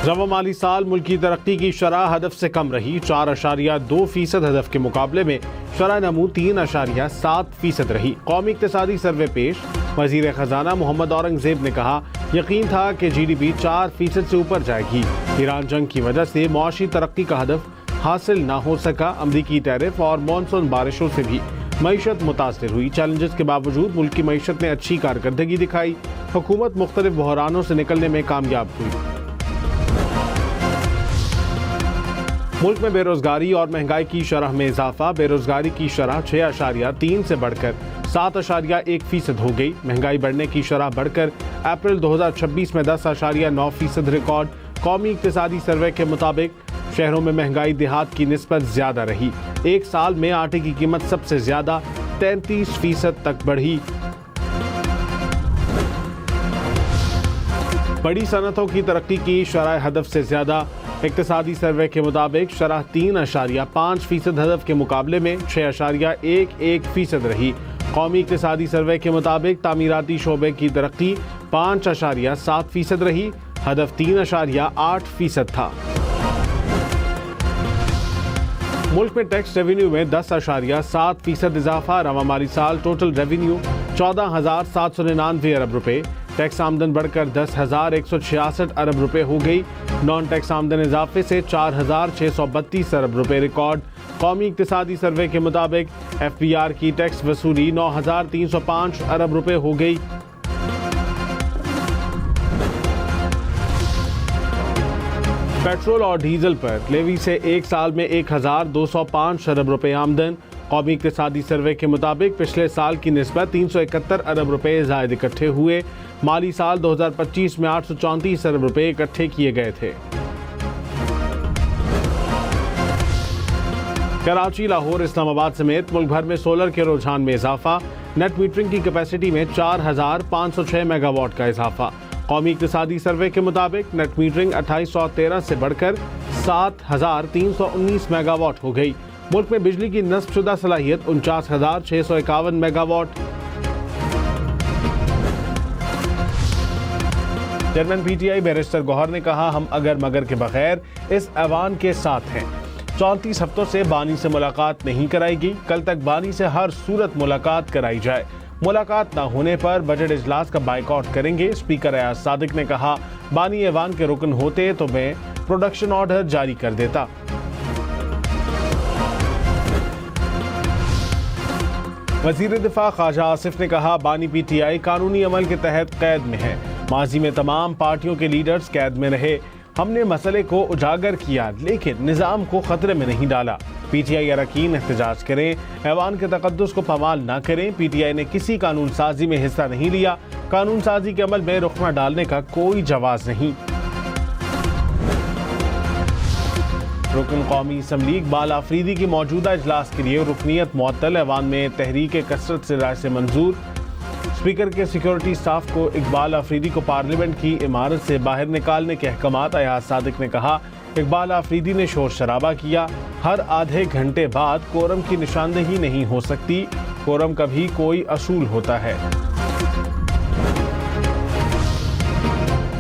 رواں مالی سال ملک کی ترقی کی شرح ہدف سے کم رہی، 4.2% ہدف کے مقابلے میں شرح نمو 3.7% رہی۔ قومی اقتصادی سروے پیش، وزیر خزانہ محمد اورنگزیب نے کہا یقین تھا کہ جی ڈی پی 4% سے اوپر جائے گی۔ ایران جنگ کی وجہ سے معاشی ترقی کا ہدف حاصل نہ ہو سکا، امریکی ٹیرف اور مانسون بارشوں سے بھی معیشت متاثر ہوئی۔ چیلنجز کے باوجود ملک کی معیشت نے اچھی کارکردگی دکھائی، حکومت مختلف بحرانوں سے نکلنے میں کامیاب ہوئی۔ ملک میں بے روزگاری اور مہنگائی کی شرح میں اضافہ، بے روزگاری کی شرح 6.3 سے بڑھ کر 7.1% ہو گئی۔ مہنگائی بڑھنے کی شرح بڑھ کر اپریل 2026 میں 10.9% ریکارڈ۔ قومی اقتصادی سروے کے مطابق شہروں میں مہنگائی دیہات کی نسبت زیادہ رہی۔ ایک سال میں آٹے کی قیمت سب سے زیادہ 33% تک بڑھی۔ بڑی صنعتوں کی ترقی کی شرح ہدف سے زیادہ، اقتصادی سروے کے مطابق شرح 3.5% ہدف کے مقابلے میں 6.11% رہی۔ قومی اقتصادی سروے کے مطابق تعمیراتی شعبے کی ترقی 5.7% رہی، ہدف 3.8% تھا۔ ملک میں ٹیکس ریونیو میں 10.7% اضافہ، رواں مالی سال ٹوٹل ریونیو 14,799 ارب روپے، ٹیکس آمدن بڑھ کر 10,166 ارب روپے ہو گئی۔ نان ٹیکس آمدن اضافے سے 4,632 ارب روپے ریکارڈ۔ قومی اقتصادی سروے کے مطابق ایف بی آر کی ٹیکس وصولی 9,305 ارب روپے ہو گئی۔ پیٹرول اور ڈیزل پر لیوی سے ایک سال میں 1,205 ارب روپے آمدن۔ قومی اقتصادی سروے کے مطابق پچھلے سال کی نسبت 371 ارب روپے زائد اکٹھے ہوئے۔ مالی سال 2025 میں 834 ارب روپے اکٹھے کیے گئے تھے۔ کراچی، لاہور، اسلام آباد سمیت ملک بھر میں سولر کے رجحان میں اضافہ، نیٹ میٹرنگ کی کیپیسٹی میں 4,506 میگا واٹ کا اضافہ۔ قومی اقتصادی سروے کے مطابق نیٹ میٹرنگ 2813 سے بڑھ کر 7,319 میگا واٹ ہو گئی۔ ملک میں بجلی کی نصب شدہ صلاحیت 49,651 megawatt. Chairman P T I barrister Gohar نے کہا ہم اگر مگر کے بغیر اس ایوان کے ساتھ ہیں۔ 34 ہفتوں سے بانی سے ملاقات نہیں کرائی گئی، کل تک بانی سے ہر صورت ملاقات کرائی جائے۔ ملاقات نہ ہونے پر بجٹ اجلاس کا بائیکاٹ کریں گے۔ اسپیکر ایاز صادق نے کہا بانی ایوان کے رکن ہوتے تو میں پروڈکشن آرڈر جاری کر دیتا۔ وزیر دفاع خواجہ آصف نے کہا بانی پی ٹی آئی قانونی عمل کے تحت قید میں ہے۔ ماضی میں تمام پارٹیوں کے لیڈرز قید میں رہے، ہم نے مسئلے کو اجاگر کیا لیکن نظام کو خطرے میں نہیں ڈالا۔ پی ٹی آئی اراکین احتجاج کریں، ایوان کے تقدس کو پامال نہ کریں۔ پی ٹی آئی نے کسی قانون سازی میں حصہ نہیں لیا، قانون سازی کے عمل میں رخنہ ڈالنے کا کوئی جواز نہیں۔ رکن قومی اسمبلی اقبال آفریدی کی موجودہ اجلاس کے لیے رکنیت معطل، ایوان میں تحریک کثرت سے رائے سے منظور۔ اسپیکر کے سیکیورٹی سٹاف کو اقبال آفریدی کو پارلیمنٹ کی عمارت سے باہر نکالنے کے احکامات۔ ایاز صادق نے کہا اقبال آفریدی نے شور شرابہ کیا، ہر آدھے گھنٹے بعد کورم کی نشاندہی نہیں ہو سکتی، کورم کا بھی کوئی اصول ہوتا ہے۔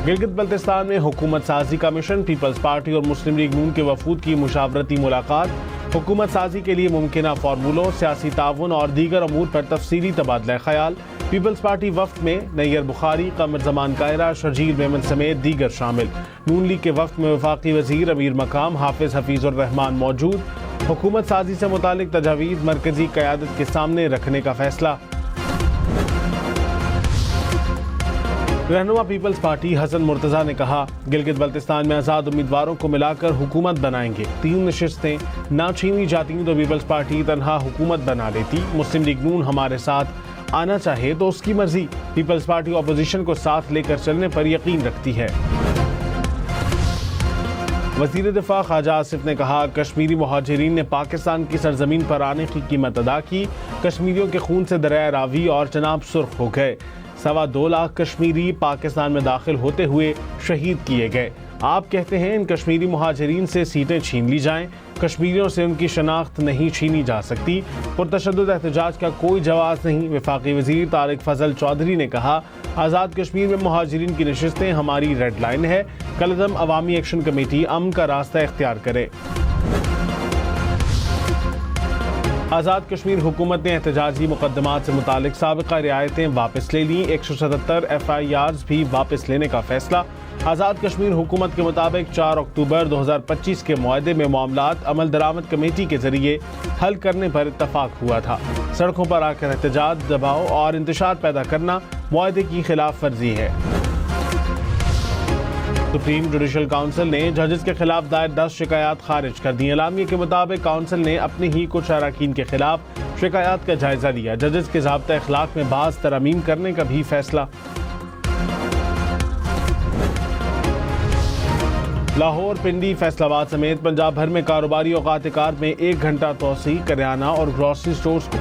گلگت بلتستان میں حکومت سازی کا مشن، پیپلز پارٹی اور مسلم لیگ نون کے وفود کی مشاورتی ملاقات۔ حکومت سازی کے لیے ممکنہ فارمولوں، سیاسی تعاون اور دیگر امور پر تفصیلی تبادلہ خیال۔ پیپلز پارٹی وفد میں نیر بخاری، قمر زمان کائرہ، شرجیل میمن سمیت دیگر شامل۔ نون لیگ کے وفد میں وفاقی وزیر امیر مقام حافظ حفیظ الرحمان موجود۔ حکومت سازی سے متعلق تجاویز مرکزی قیادت کے سامنے رکھنے کا فیصلہ۔ رہنما پیپلز پارٹی حسن مرتضیٰ نے کہا گلگت بلتستان میں آزاد امیدواروں کو ملا کر حکومت بنائیں گے، 3 نشستیں نہ چھینی جاتی تو پیپلز پارٹی تنہا حکومت بنا لیتی۔ مسلم لیگ نون ہمارے ساتھ آنا چاہے تو اس کی مرضی، پیپلز پارٹی اپوزیشن کو ساتھ لے کر چلنے پر یقین رکھتی ہے۔ وزیر دفاع خواجہ آصف نے کہا کشمیری مہاجرین نے پاکستان کی سرزمین پر آنے کی قیمت ادا کی، کشمیریوں کے خون سے دریائے راوی اور چناب سرخ ہو گئے۔ 2.25 لاکھ کشمیری پاکستان میں داخل ہوتے ہوئے شہید کیے گئے۔ آپ کہتے ہیں ان کشمیری مہاجرین سے سیٹیں چھین لی جائیں، کشمیریوں سے ان کی شناخت نہیں چھینی جا سکتی۔ پرتشدد احتجاج کا کوئی جواز نہیں۔ وفاقی وزیر طارق فضل چودھری نے کہا، آزاد کشمیر میں مہاجرین کی نشستیں ہماری ریڈ لائن ہے، کالعدم عوامی ایکشن کمیٹی امن کا راستہ اختیار کرے۔ آزاد کشمیر حکومت نے احتجاجی مقدمات سے متعلق سابقہ رعایتیں واپس لے لیں، 177 FIRs بھی واپس لینے کا فیصلہ۔ آزاد کشمیر حکومت کے مطابق 4 اکتوبر 2025 کے معاہدے میں معاملات عمل درآمد کمیٹی کے ذریعے حل کرنے پر اتفاق ہوا تھا۔ سڑکوں پر آ کر احتجاج، دباؤ اور انتشار پیدا کرنا معاہدے کی خلاف ورزی ہے۔ سپریم جوڈیشل کونسل نے ججز کے خلاف دائر 10 شکایات خارج کر دی۔ اعلامیے کے مطابق کونسل نے اپنے ہی کچھ اراکین کے خلاف شکایات کا جائزہ لیا۔ ججز کے ضابطہ اخلاق میں بعض ترامیم کرنے کا بھی فیصلہ۔ لاہور، پنڈی، فیصل آباد سمیت پنجاب بھر میں کاروباری اوقات کار میں 1 گھنٹہ توسیع، کریانہ اور گروسری سٹورز کو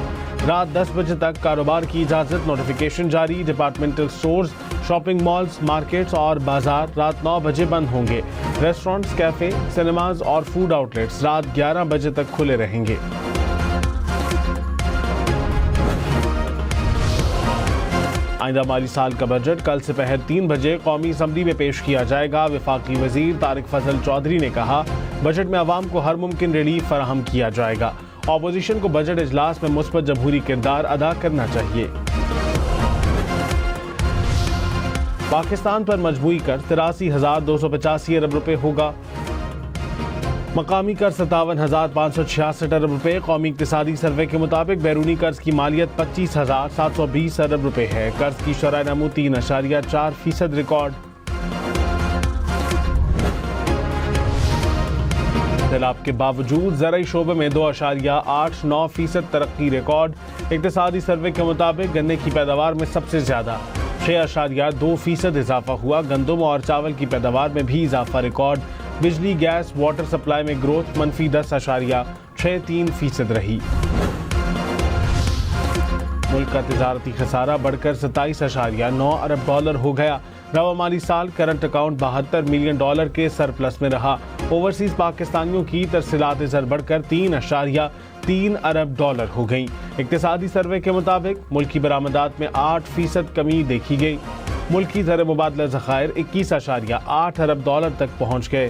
رات 10 بجے تک کاروبار کی اجازت۔ نوٹیفیکیشن جاری۔ Departmental stores, shopping malls, markets اور بازار رات 9 بجے بند ہوں گے۔ ریسٹورنٹس، کیفے، سنیماز اور فوڈ آؤٹ لیٹس رات 11 بجے تک کھلے رہیں گے۔ آئندہ مالی سال کا بجٹ کل سپہر 3 بجے قومی اسمبلی میں پیش کیا جائے گا۔ وفاقی وزیر طارق فضل چودھری نے کہا، بجٹ میں عوام کو ہر ممکن ریلیف فراہم کیا جائے گا۔ اپوزیشن کو بجٹ اجلاس میں مثبت جمہوری کردار ادا کرنا چاہیے۔ پاکستان پر مجموعی قرض 83,285 ارب روپے ہوگا۔ مقامی قرض 57,566 ارب روپے۔ قومی اقتصادی سروے کے مطابق بیرونی قرض کی مالیت 25,720 ارب روپے ہے۔ قرض کی شرح نمو 3.4% ریکارڈ۔ اختلاف کے باوجود زرعی شعبے میں 2.89% ترقی ریکارڈ۔ اقتصادی سروے کے مطابق گنے کی پیداوار میں سب سے زیادہ 6.2% اضافہ ہوا۔ گندم اور چاول کی پیداوار میں بھی اضافہ ریکارڈ۔ بجلی، گیس، واٹر سپلائی میں گروتھ -10.63% رہی۔ ملک کا تجارتی خسارہ بڑھ کر 27.9 ارب ڈالر ہو گیا۔ رواں مالی سال کرنٹ اکاؤنٹ $72 ملین کے سرپلس میں رہا۔ اوورسیز پاکستانیوں کی ترسیلات زر بڑھ کر 3.3 ارب ڈالر ہو گئیں۔ اقتصادی سروے کے مطابق ملکی برآمدات میں 8% کمی دیکھی گئی۔ ملکی زر مبادلہ ذخائر 21.8 ارب ڈالر تک پہنچ گئے۔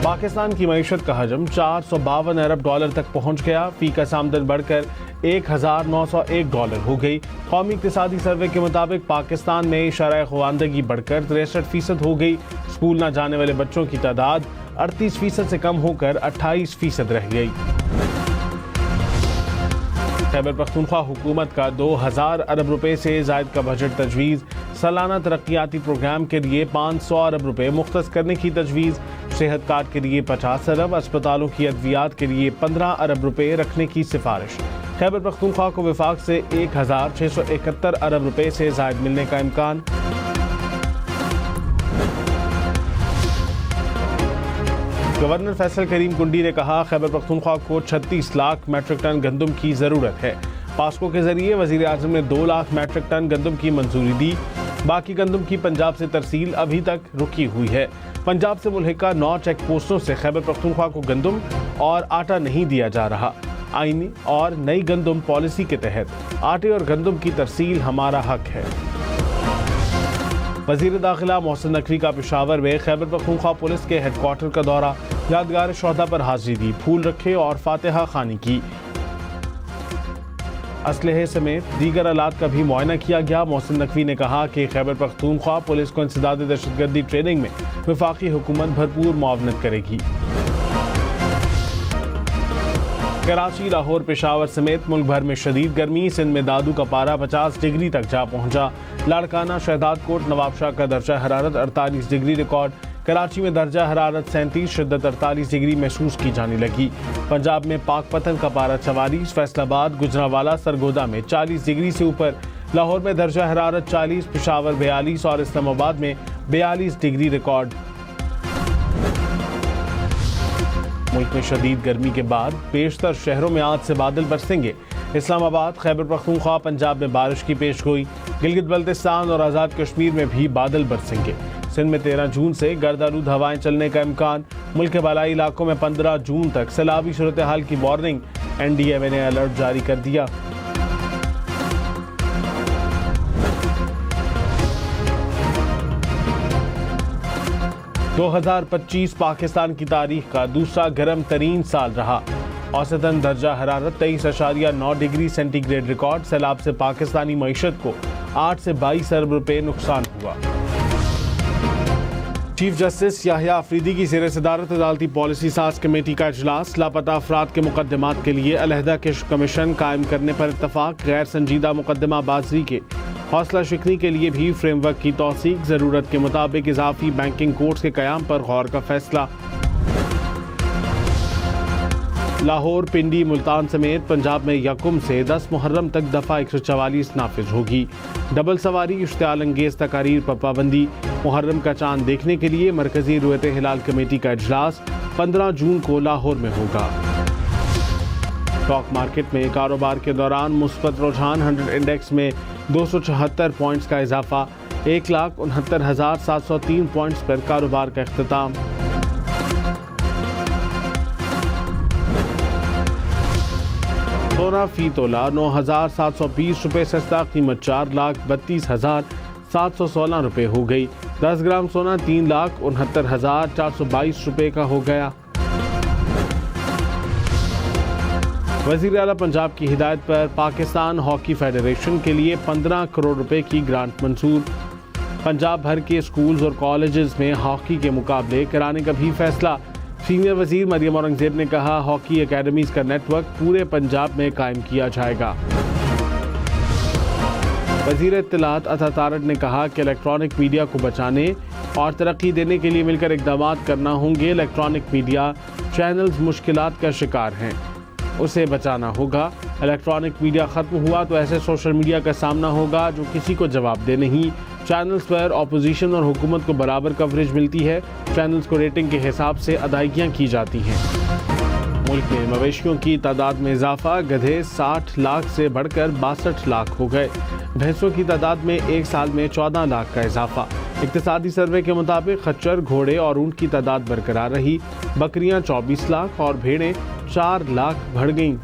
پاکستان کی معیشت کا حجم 452 ارب ڈالر تک پہنچ گیا۔ فی کس آمدن بڑھ کر 1,901 ڈالر ہو گئی۔ قومی اقتصادی سروے کے مطابق پاکستان میں شرح خواندگی بڑھ کر 63% ہو گئی۔ اسکول نہ جانے والے بچوں کی تعداد 38% سے کم ہو کر 28% رہ گئی۔ خیبر پختونخوا حکومت کا 2,000 ارب روپے سے زائد کا بجٹ تجویز۔ سالانہ ترقیاتی پروگرام کے لیے 500 ارب روپے مختص کرنے کی تجویز۔ صحت کارڈ کے لیے 50 ارب، اسپتالوں کی ادویات کے لیے 15 ارب روپے رکھنے کی سفارش۔ خیبر پختونخوا کو وفاق سے 1,671 ارب روپے سے زائد ملنے کا امکان۔ گورنر فیصل کریم کنڈی نے کہا، خیبر پختونخوا کو 36 لاکھ میٹرک ٹن گندم کی ضرورت ہے۔ پاسکو کے ذریعے وزیر اعظم نے 2 لاکھ میٹرک ٹن گندم کی منظوری دی۔ باقی گندم کی پنجاب سے ترسیل ابھی تک رکی ہوئی ہے۔ پنجاب سے ملحقہ 9 چیک پوسٹوں سے خیبر پختونخوا کو گندم اور آٹا نہیں دیا جا رہا۔ آئینی اور نئی گندم پالیسی کے تحت آٹے اور گندم کی ترسیل ہمارا حق ہے۔ وزیر داخلہ محسن نقوی کا پشاور میں خیبر پختونخوا پولیس کے ہیڈ کوارٹر کا دورہ، یادگار شہداء پر حاضری دی، پھول رکھے اور فاتحہ خوانی کی۔ اسلحے سمیت دیگر آلات کا بھی معائنہ کیا گیا۔ محسن نقوی نے کہا کہ خیبر پختونخوا پولیس کو انسداد دہشت گردی ٹریننگ میں وفاقی حکومت بھرپور معاونت کرے گی۔ کراچی، لاہور، پشاور سمیت ملک بھر میں شدید گرمی۔ سندھ میں دادو کا پارہ 50 ڈگری تک جا پہنچا۔ لاڑکانہ، شہداد کوٹ، نواب شاہ کا درجہ حرارت 48 ڈگری ریکارڈ۔ کراچی میں درجہ حرارت 37، شدت 48 ڈگری محسوس کی جانے لگی۔ پنجاب میں پاک پتن کا پارہ 44، فیصل آباد، گجرانوالہ، سرگودا میں 40 ڈگری سے اوپر۔ لاہور میں درجہ حرارت 40، پشاور 42 اور اسلام آباد میں 42 ڈگری ریکارڈ۔ ملک میں شدید گرمی کے بعد بیشتر شہروں میں آج سے بادل برسیں گے۔ اسلام آباد خیبر پختونخوا پنجاب میں بارش کی پیش گوئی، گلگت بلتستان اور آزاد کشمیر میں بھی بادل برسیں گے۔ سندھ میں 13 جون سے گرد آلود ہوائیں چلنے کا امکان، ملک کے بالائی علاقوں میں 15 جون تک سیلابی صورتحال کی وارننگ، NDMA نے الرٹ جاری کر دیا۔ دو 2025 پاکستان کی تاریخ کا دوسرا گرم ترین سال رہا، اوسطاً درجہ حرارت 23.9 ڈگری سینٹی گریڈ ریکارڈ۔ سیلاب سے پاکستانی معیشت کو 8 سے 22 ارب روپے نقصان ہوا۔ چیف جسٹس یحییٰ آفریدی کی زیر صدارت عدالتی پالیسی ساز کمیٹی کا اجلاس، لاپتہ افراد کے مقدمات کے لیے علیحدہ کمیشن قائم کرنے پر اتفاق، غیر سنجیدہ مقدمہ بازی کے حوصلہ شکنی کے لیے بھی فریم ورک کی توثیق، ضرورت کے مطابق اضافی بینکنگ کورٹس کے قیام پر غور کا فیصلہ۔ لاہور، پنڈی، ملتان سمیت پنجاب میں یکم سے 10 محرم تک دفعہ 144 نافذ ہوگی۔ ڈبل سواری، اشتعال انگیز تقاریر پر پابندی۔ محرم کا چاند دیکھنے کے لیے مرکزی رؤیت ہلال کمیٹی کا اجلاس 15 جون کو لاہور میں ہوگا۔ اسٹاک مارکیٹ میں کاروبار کے دوران مثبت رجحان، 100 انڈیکس میں 274 پوائنٹس کا اضافہ، 1,69,703 پوائنٹس پر کاروبار کا اختتام۔ سونا فی تولہ 9,720 روپے سستا، قیمت 4,32,716 روپے ہو گئی۔ 10 گرام سونا 3,69,422 روپے کا ہو گیا۔ وزیر اعلیٰ پنجاب کی ہدایت پر پاکستان ہاکی فیڈریشن کے لیے 15 کروڑ روپے کی گرانٹ منظور۔ پنجاب بھر کے اسکولز اور کالجز میں ہاکی کے مقابلے کرانے کا بھی فیصلہ۔ سینئر وزیر مریم اورنگزیب نے کہا، ہاکی اکیڈمیز کا نیٹ ورک پورے پنجاب میں قائم کیا جائے گا۔ وزیر اطلاعات عطا طارق نے کہا کہ الیکٹرانک میڈیا کو بچانے اور ترقی دینے کے لیے مل کر اقدامات کرنا ہوں گے۔ الیکٹرانک میڈیا چینلز مشکلات کا شکار ہیں، اسے بچانا ہوگا۔ الیکٹرانک میڈیا ختم ہوا تو ایسے سوشل میڈیا کا سامنا ہوگا جو کسی کو جواب دے نہیں۔ چینلز پر اپوزیشن اور حکومت کو برابر کوریج ملتی ہے۔ چینلز کو ریٹنگ کے حساب سے ادائیگیاں کی جاتی ہیں۔ ملک میں مویشیوں کی تعداد میں اضافہ، گدھے 60 لاکھ سے بڑھ کر 62 لاکھ ہو گئے۔ بھینسوں کی تعداد میں ایک سال میں 14 لاکھ کا اضافہ۔ اقتصادی سروے کے مطابق خچر، گھوڑے اور اونٹ کی تعداد برقرار رہی۔ بکریاں 24 لاکھ اور بھیڑیں 4 لاکھ بڑھ گئیں۔